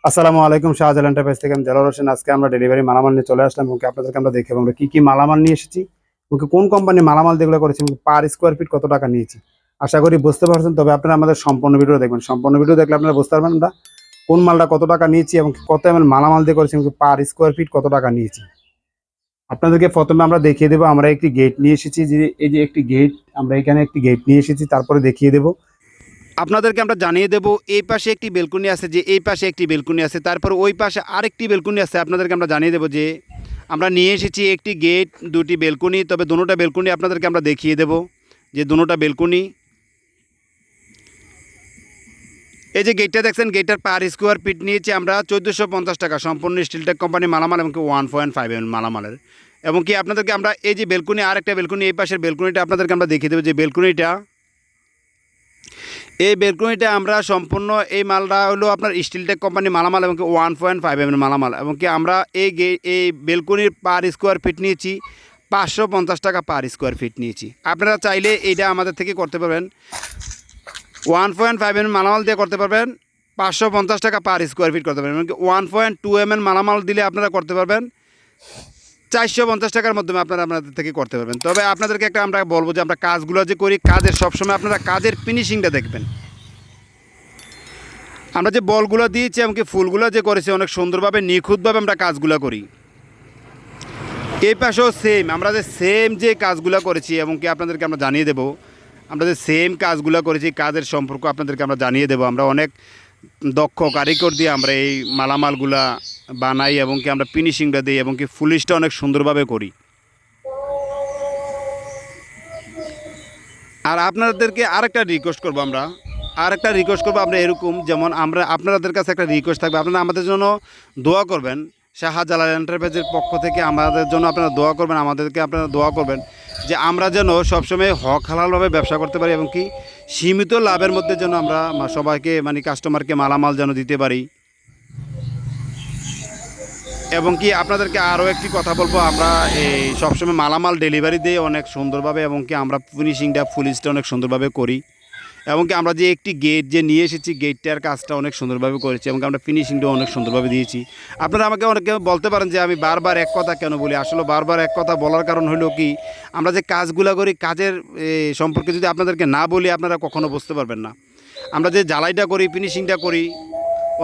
আসসালামু আলাইকুম, শাহজালাল এন্টারপ্রাইজ থেকে আমি দেলোয়ার হোসেন। আজকে আমরা ডেলিভারি মালামাল নিয়ে চলে আসলাম এবং আপনাদেরকে আমরা দেখাবো আমরা কি কি মালামাল নিয়ে এসেছি এবং কোন কোম্পানি মালামাল যেগুলো করেছি এবং পার স্কোয়ার ফিট কত টাকা নিয়েছি। আশা করি বুঝতে পারছেন, তবে আপনারা আমাদের সম্পূর্ণ ভিডিও দেখবেন। সম্পূর্ণ ভিডিও দেখলে আপনারা বুঝতে পারবেন আমরা কোন মালটা কত টাকা নিয়েছি এবং কত এমএল মালামাল দিয়ে করেছি এবং পার স্কোয়ার ফিট কত টাকা নিয়েছি। আপনাদেরকে প্রথমে আমরা দেখিয়ে দেবো। আমরা একটি গেট নিয়ে এসেছি, যে এই যে একটি গেট, আমরা এখানে একটি গেট নিয়ে এসেছি, তারপরে দেখিয়ে দেবো আপনাদেরকে আমরা জানিয়ে দেবো এই পাশে একটি বেলকনি আছে, যে এই পাশে একটি বেলকনি আছে, তারপর ওই পাশে আরেকটি বেলকনি আছে। আপনাদেরকে আমরা জানিয়ে দেবো যে আমরা নিয়ে এসেছি একটি গেট, দুটি বেলকনি। তবে দুটোটা বেলকনি আপনাদেরকে আমরা দেখিয়ে দেবো যে দুটোটা বেলকনি। এই যে গেটটা দেখছেন, গেটটার পার স্কোয়ার ফিট নিয়েছি আমরা 1450 টাকা, সম্পূর্ণ স্টিলটেক কোম্পানি মালামাল এবং 1.5 mm মালামালের। এবং কি আপনাদেরকে আমরা এই যে বেলকনি, আরেকটা বেলকনি, এই পাশের বেলকনিটা আপনাদেরকে আমরা দেখিয়ে দেবো। যে বেলকনিটা, এই বেলকনিটা আমরা সম্পূর্ণ এই মালটা হলো আপনার স্টিলটেক কোম্পানি মালামাল এবং 1.5 mm মালামাল। এবং কি আমরা এই বেলকনির পার স্কোয়ার ফিট নিয়েছি 550 টাকা পার স্কোয়ার ফিট নিয়েছি। আপনারা চাইলে এইটা আমাদের থেকে করতে পারবেন, 1.5 mm মালামাল দিয়ে করতে পারবেন 550 টাকা পার স্কোয়ার ফিট করতে পারবেন। এমনকি 1.2 mm মালামাল দিলে আপনারা করতে পারবেন 450 টাকার মাধ্যমে আপনারা আপনাদের থেকে করতে পারবেন। তবে আপনাদেরকে একটা আমরা বলবো যে আমরা কাজগুলো যে করি, কাজের সবসময় আপনারা কাজের ফিনিশিংটা দেখবেন। আমরা যে বলগুলো দিয়েছি এমনকি ফুলগুলো যে করেছি অনেক সুন্দরভাবে নিখুঁতভাবে আমরা কাজগুলো করি। এই পাশেও সেম, আমরা যে সেম যে কাজগুলো করেছি এবং কি আপনাদেরকে আমরা জানিয়ে দেবো, আমরা যে সেম কাজগুলো করেছি, কাজের সম্পর্ক আপনাদেরকে আমরা জানিয়ে দেবো। আমরা অনেক দক্ষ কারিগর দিয়ে আমরা এই মালামালগুলা বানাই এবং কি আমরা ফিনিশিংটা দিই এবং কি ফুলিশটা অনেক সুন্দরভাবে করি। আর আপনাদেরকে আরেকটা রিকোয়েস্ট করবো আমরা, আমরা এরকম, যেমন আমরা আপনাদের কাছে একটা রিকোয়েস্ট থাকবে, আপনারা আমাদের জন্য দোয়া করবেন। শাহজালাল এন্টারপ্রাইজের পক্ষ থেকে আমাদের জন্য আপনারা দোয়া করবেন, আমাদেরকে আপনারা দোয়া করবেন যে আমরা যেন সবসময় হক হালালভাবে ব্যবসা করতে পারি এবং কি সীমিত লাভের মধ্যে যেন আমরা সবাইকে কাস্টমারকে মালামাল যেন দিতে পারি। এবং কি আপনাদেরকে আরও একটি কথা বলবো, আমরা এই সবসময় মালামাল ডেলিভারি দিয়ে অনেক সুন্দরভাবে এবং কি আমরা ফিনিশিংটা ফুলিশটা অনেক সুন্দরভাবে করি। এবং কি আমরা যে একটি গেট যে নিয়ে এসেছি, গেটটার কাজটা অনেক সুন্দরভাবে করেছি এবং আমরা ফিনিশিংটাও অনেক সুন্দরভাবে দিয়েছি। আপনারা আমাকে অনেকে বলতে পারেন যে আমি বারবার এক কথা কেন বলি। আসলে বারবার এক কথা বলার কারণ হলো কি, আমরা যে কাজগুলো করি, কাজের সম্পর্কে যদি আপনাদেরকে না বলি আপনারা কখনো বুঝতে পারবেন না। আমরা যে জ্বালাইটা করি, ফিনিশিংটা করি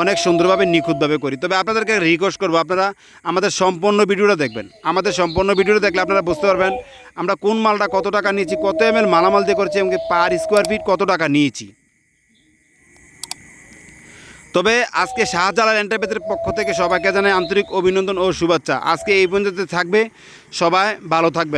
অনেক সুন্দরভাবে নিখুঁতভাবে করি। তবে আপনাদেরকে রিকোয়েস্ট করবো আপনারা আমাদের সম্পূর্ণ ভিডিওটা দেখবেন। আমাদের সম্পূর্ণ ভিডিওটা দেখলে আপনারা বুঝতে পারবেন আমরা কোন মালটা কত টাকা নিয়েছি, কত এমএল মালামাল দিয়ে করেছি এবং পার স্কোয়ার ফিট কত টাকা নিয়েছি। তবে আজকে শাহজালাল এন্টারপ্রাইজের পক্ষ থেকে সবাইকে জানাই আন্তরিক অভিনন্দন ও শুভেচ্ছা। আজকে এই পর্যন্ত থাকবে, সবাই ভালো থাকবে।